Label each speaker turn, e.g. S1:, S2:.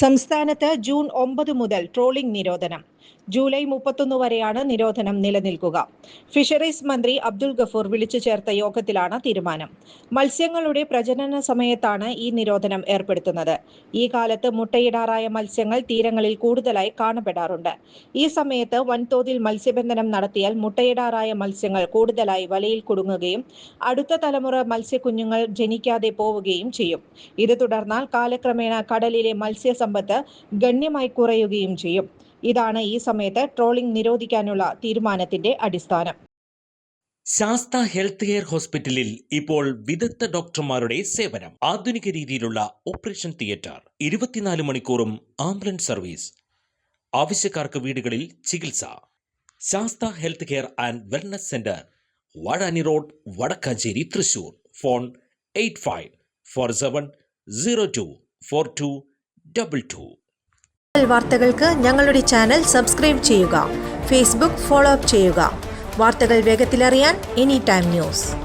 S1: സംസ്ഥാനത്ത് ജൂൺ 9 മുതൽ ട്രോളിംഗ് നിരോധനം. ജൂലൈ 31 വരെയാണ് നിരോധനം നിലനിൽക്കുക. ഫിഷറീസ് മന്ത്രി അബ്ദുൾ ഗഫൂർ വിളിച്ചു ചേർത്ത യോഗത്തിലാണ് തീരുമാനം. മത്സ്യങ്ങളുടെ പ്രജനന സമയത്താണ് ഈ നിരോധനം ഏർപ്പെടുത്തുന്നത്. ഈ കാലത്ത് മുട്ടയിടാറായ മത്സ്യങ്ങൾ തീരങ്ങളിൽ കൂടുതലായി കാണപ്പെടാറുണ്ട്. ഈ സമയത്ത് വൻതോതിൽ മത്സ്യബന്ധനം നടത്തിയാൽ മുട്ടയിടാറായ മത്സ്യങ്ങൾ കൂടുതലായി വലയിൽ കുടുങ്ങുകയും അടുത്ത തലമുറ മത്സ്യക്കുഞ്ഞുങ്ങൾ ജനിക്കാതെ പോവുകയും ചെയ്യും. ഇത് തുടർന്നാൽ കാലക്രമേണ കടലിലെ മത്സ്യസമ്പത്ത് ഗണ്യമായി കുറയുകയും ചെയ്യും. ഇതാണ് ഈ സമയത്ത് ട്രോളിംഗ് നിരോധിക്കാനുള്ള തീരുമാനത്തിന്റെ അടിസ്ഥാനം.
S2: ശാസ്ത ഹെൽത്ത് കെയർ ഹോസ്പിറ്റലിൽ ഇപ്പോൾ വിദഗ്ധ ഡോക്ടർമാരുടെ സേവനം. ആധുനിക രീതിയിലുള്ള ഓപ്പറേഷൻ തിയേറ്റർ, 24 മണിക്കൂറും ആംബുലൻസ് സർവീസ്. ആവശ്യക്കാർക്ക് വീടുകളിൽ ചികിത്സ. Sastha health care and wellness centre, Vazhani road, Vadakkanchery, Thrissur. Phone 8547024222.
S3: വാർത്തകൾക്ക് ഞങ്ങളുടെ ചാനൽ സബ്സ്ക്രൈബ് ചെയ്യുക. ഫേസ്ബുക്ക് ഫോളോ അപ്പ് ചെയ്യുക. വാർത്തകൾ വേഗത്തിലറിയാൻ എനി ടൈം ന്യൂസ്.